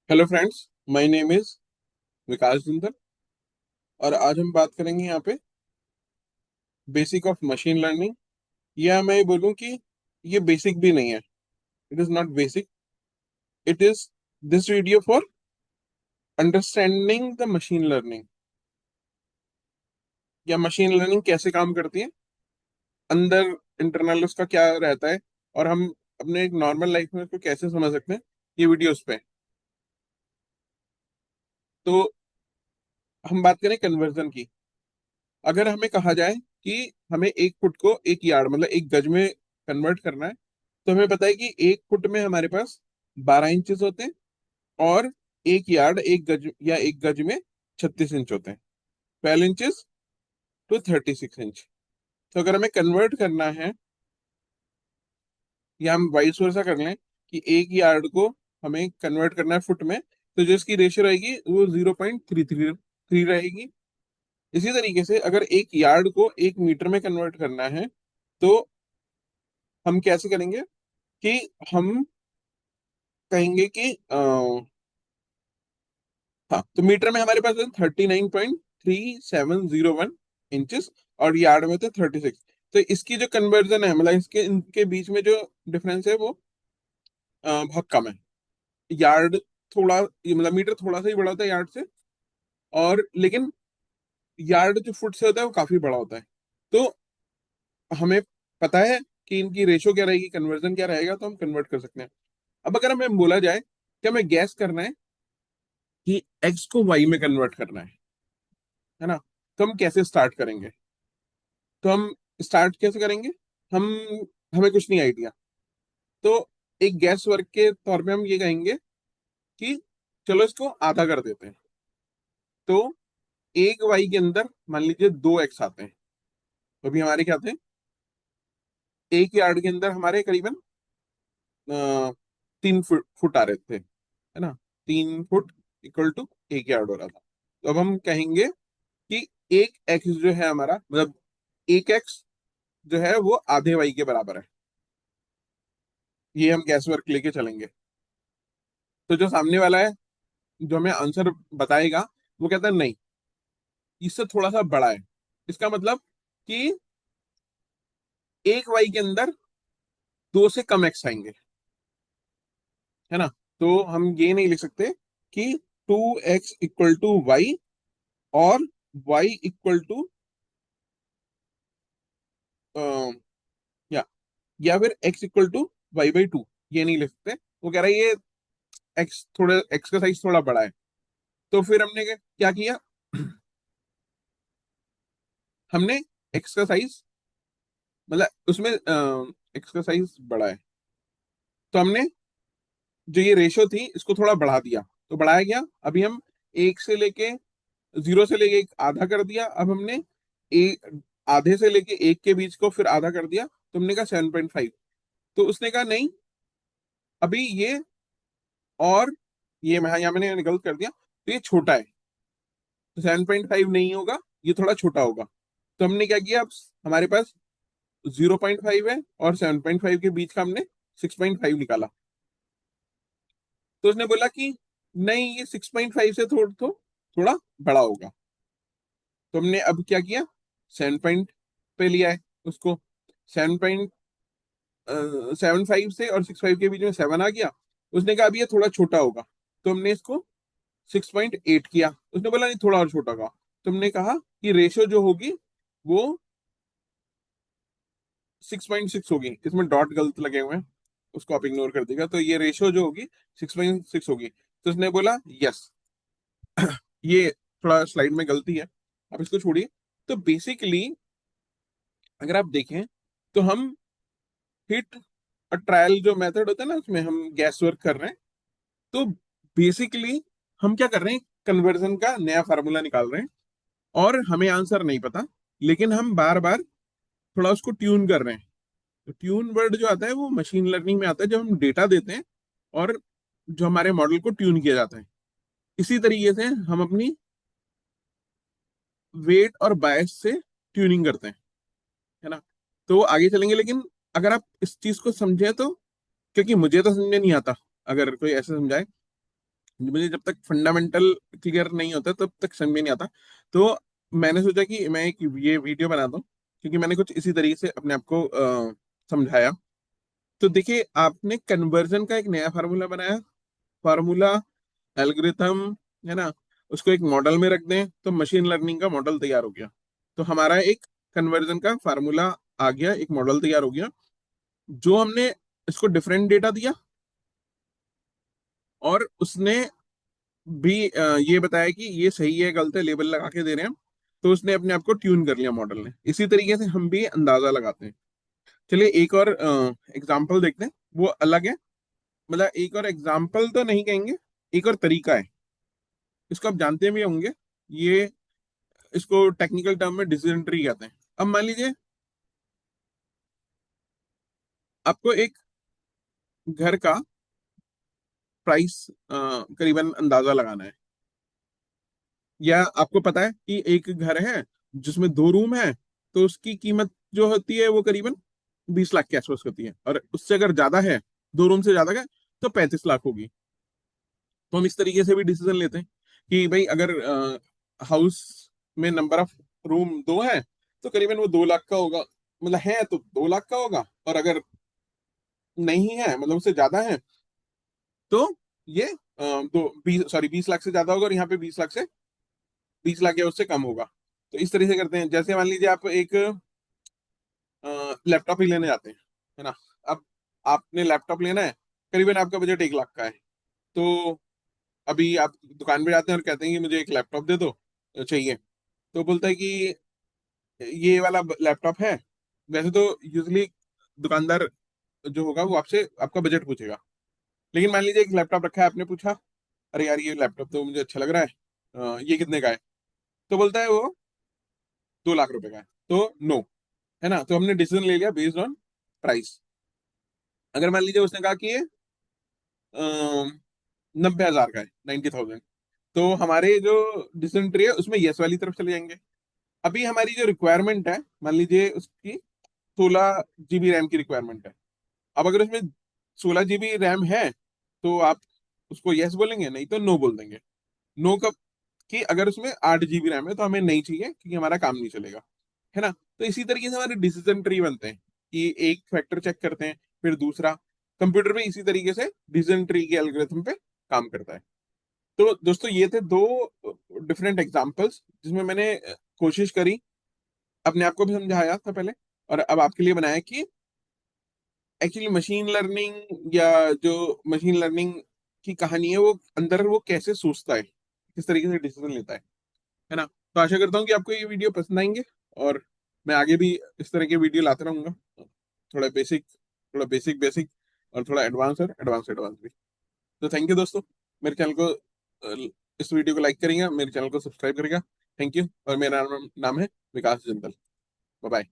Hello friends, my name is Vikas Jindal. और आज हम बात करेंगे यहाँ पे बेसिक ऑफ मशीन लर्निंग। या मैं ये बोलूँ कि ये बेसिक भी नहीं है। It is not basic. It is this video for understanding the machine learning, या मशीन लर्निंग कैसे काम करती है, अंदर इंटरनल उसका क्या रहता है, और हम अपने एक नॉर्मल लाइफ में उसको कैसे समझ सकते हैं। ये वीडियो उस पे है। तो हम बात करें कन्वर्जन की। अगर हमें कहा जाए कि हमें एक फुट को एक यार्ड मतलब एक गज में कन्वर्ट करना है, तो हमें पता है कि एक फुट में हमारे पास 12 इंचेस होते हैं, और एक यार्ड एक गज या एक गज में 36 इंच होते हैं। 12 इंचेस टू 36 इंच। तो अगर हमें कन्वर्ट करना है, या हम वाइस वर्सा कर लें कि एक यार्ड को हमें कन्वर्ट करना है फुट में, तो जो इसकी रेशियो रहेगी वो 0.333 रहेगी। इसी तरीके से अगर एक यार्ड को एक मीटर में कन्वर्ट करना है, तो हम कैसे करेंगे कि हम कहेंगे कि हाँ, तो मीटर में हमारे पास 39.3701 इंचेस, और यार्ड में तो 36। तो इसकी जो कन्वर्जन है, मतलब इसके इनके बीच में जो डिफरेंस है वो बहुत कम है। यार्ड थोड़ा, ये मतलब मीटर थोड़ा सा ही बड़ा होता है यार्ड से, और लेकिन यार्ड जो फुट से होता है वो काफी बड़ा होता है। तो हमें पता है कि इनकी रेशो क्या रहेगी, कन्वर्जन क्या रहेगा, तो हम कन्वर्ट कर सकते हैं। अब अगर हमें बोला जाए कि हमें गैस करना है कि एक्स को वाई में कन्वर्ट करना है ना, तो हम कैसे स्टार्ट करेंगे? तो हम स्टार्ट कैसे करेंगे? हम हमें कुछ नहीं आइडिया। तो एक गैस वर्क के तौर पे हम ये कहेंगे कि चलो इसको आधा कर देते हैं। तो एक वाई के अंदर मान लीजिए दो एक्स आते हैं, तो अभी हमारे क्या थे? एक यार्ड के अंदर हमारे करीबन 3 फुट आ रहे थे, है ना। 3 फुट इक्वल टू एक यार्ड हो रहा था। तो अब हम कहेंगे कि एक एक्स जो है हमारा, मतलब एक एक्स जो है वो आधे वाई के बराबर है। ये हम गैस वर्क लेके चलेंगे। तो जो सामने वाला है, जो हमें आंसर बताएगा, वो कहता है नहीं, इससे थोड़ा सा बड़ा है। इसका मतलब कि एक वाई के अंदर दो से कम एक्स आएंगे, है ना। तो हम ये नहीं लिख सकते कि 2x इक्वल टू वाई, और y इक्वल टू या या फिर x इक्वल टू y/2। ये नहीं लिख सकते। वो कह रहा है ये x का साइज थोड़ा बड़ा है। तो फिर हमने क्या किया? हमने x का साइज, मतलब उसमें x का साइज बड़ा है, तो हमने जो ये रेशो थी इसको थोड़ा बढ़ा दिया। तो बढ़ाया गया, अभी हम एक से लेके जीरो से लेके एक आधा कर दिया। अब हमने एक आधे से लेके एक के बीच को फिर आधा कर दिया, तो हमने कहा 7.5। तो उसने कहा नहीं, अभी ये, और ये मैं यहाँ मैंने गलत कर दिया, तो ये छोटा है। तो 7.5 नहीं होगा, ये थोड़ा छोटा होगा। तो हमने क्या किया, अब हमारे पास 0.5 है, और 7.5 के बीच का हमने 6.5 निकाला। तो उसने बोला कि नहीं, ये 6.5 से थोड़ा बड़ा होगा। तो हमने अब क्या किया, 7 पॉइंट पे लिया है उसको। 7.75 से और 6.5 के बीच में 7 आ गया। उसने कहा अब ये थोड़ा छोटा होगा, तो हमने इसको 6.8 किया। उसने बोला नहीं, थोड़ा और छोटा होगा। तो हमने कहा कि रेशियो जो होगी वो 6.6 होगी। इसमें डॉट गलत लगे हुए हैं, उसको आप इग्नोर कर देगा। तो ये रेशियो जो होगी 6.6 होगी। तो उसने बोला यस। ये थोड़ा स्लाइड में गलती है, आप इसको छोड़िए। तो बेसिकली अगर आप देखें, तो हम हिट ट्रायल जो मेथड होता है ना, उसमें हम गैस वर्क कर रहे हैं। तो बेसिकली हम क्या कर रहे हैं, कन्वर्जन का नया फार्मूला निकाल रहे हैं, और हमें आंसर नहीं पता, लेकिन हम बार बार थोड़ा उसको ट्यून कर रहे हैं। तो ट्यून वर्ड जो आता है वो मशीन लर्निंग में आता है, जब हम डेटा देते हैं और जो हमारे मॉडल को ट्यून किया जाता है। इसी तरीके से हम अपनी वेट और बायस से ट्यूनिंग करते हैं, है ना। तो आगे चलेंगे, लेकिन अगर आप इस चीज को समझे तो, क्योंकि मुझे तो समझे नहीं आता, अगर कोई ऐसे समझाए मुझे जब तक फंडामेंटल क्लियर नहीं होता तब तक समझ में नहीं आता। तो मैंने सोचा कि मैं एक ये वीडियो बना दूं, क्योंकि मैंने कुछ इसी तरीके से अपने आप को समझाया। तो देखिए, आपने कन्वर्जन का एक नया फार्मूला बनाया, फार्मूला, एल्गोरिथम, है ना, उसको एक मॉडल में रख दें तो मशीन लर्निंग का मॉडल तैयार हो गया। तो हमारा एक कन्वर्जन का फार्मूला आ गया, एक मॉडल तैयार हो गया। जो हमने इसको डिफरेंट डेटा दिया और उसने भी ये बताया कि ये सही है गलत है, लेबल लगा के दे रहे हैं, तो उसने अपने आप को ट्यून कर लिया मॉडल ने। इसी तरीके से हम भी अंदाजा लगाते हैं। चलिए एक और एग्जाम्पल देखते हैं, वो अलग है। मतलब एक और एग्जाम्पल तो नहीं कहेंगे, एक और तरीका है। इसको आप जानते भी होंगे, ये इसको टेक्निकल टर्म में डिसीजन ट्री कहते हैं। अब मान लीजिए आपको एक घर का प्राइस करीबन अंदाजा लगाना है, या आपको पता है कि एक घर है जिसमें 2 रूम है, तो उसकी कीमत जो होती है वो करीबन 20 लाख के आसपास होती है, और उससे अगर ज्यादा है, 2 रूम से ज्यादा का, तो 35 लाख होगी। तो हम इस तरीके से भी डिसीजन लेते हैं कि भाई अगर हाउस में नंबर ऑफ रूम 2 है, तो करीबन वो 2 लाख का होगा। मतलब है तो 2 लाख का होगा, और अगर नहीं है, मतलब उससे ज्यादा है, तो ये दो 20 लाख से ज्यादा होगा, और यहाँ पे 20 लाख से 20 लाख या उससे कम होगा। तो इस तरह से करते हैं। जैसे मान लीजिए आप एक लैपटॉप ही लेने जाते हैं, है ना। अब आपने लैपटॉप लेना है, करीबन आपका बजट 1 लाख का है। तो अभी आप दुकान पे जाते हैं और कहते हैं कि मुझे एक लैपटॉप दे दो, चाहिए। तो बोलता है कि ये वाला लैपटॉप है। वैसे तो यूजली दुकानदार जो होगा वो आपसे आपका बजट पूछेगा। लेकिन मान लीजिए एक लैपटॉप रखा है, आपने पूछा, अरे यार ये लैपटॉप तो मुझे अच्छा लग रहा है, ये कितने का है? तो बोलता है वो 2 लाख रुपए का है। तो नो, है ना। तो हमने डिसीजन ले लिया बेस्ड ऑन प्राइस। अगर मान लीजिए उसने कहा कि ये 90,000 का है, 90,000, तो हमारे जो डिसीजन ट्री है उसमें यस वाली तरफ चले जाएंगे। अभी हमारी जो रिक्वायरमेंट है, मान लीजिए उसकी 16 GB रैम की रिक्वायरमेंट है। अब अगर उसमें 16 GB रैम है, तो आप उसको यस बोलेंगे, नहीं तो नो बोल देंगे। नो कब? कि अगर उसमें 8 GB रैम है तो हमें नहीं चाहिए, क्योंकि हमारा काम नहीं चलेगा, है ना। तो इसी तरीके से हमारे डिसीजन ट्री बनते हैं कि एक फैक्टर चेक करते हैं, फिर दूसरा। कंप्यूटर भी इसी तरीके से डिसीजन ट्री के एल्गोरिथम पे काम करता है। तो दोस्तों ये थे 2 डिफरेंट एग्जांपल्स, जिसमें मैंने कोशिश करी, अपने आप को भी समझाया था पहले, और अब आपके लिए बनाया कि एक्चुअली मशीन लर्निंग, या जो मशीन लर्निंग की कहानी है, वो अंदर वो कैसे सोचता है, किस तरीके से डिसीजन लेता है ना। तो आशा करता हूँ कि आपको ये वीडियो पसंद आएंगे, और मैं आगे भी इस तरह के वीडियो लाता रहूंगा। थोड़ा बेसिक, थोड़ा बेसिक बेसिक, और थोड़ा एडवांस, और एडवांस एडवांस भी। तो थैंक यू दोस्तों। मेरे चैनल को इस वीडियो को लाइक करेंगे, मेरे चैनल को सब्सक्राइब करेगा। Thank you. और मेरा नाम है विकास जिंदल। Bye bye.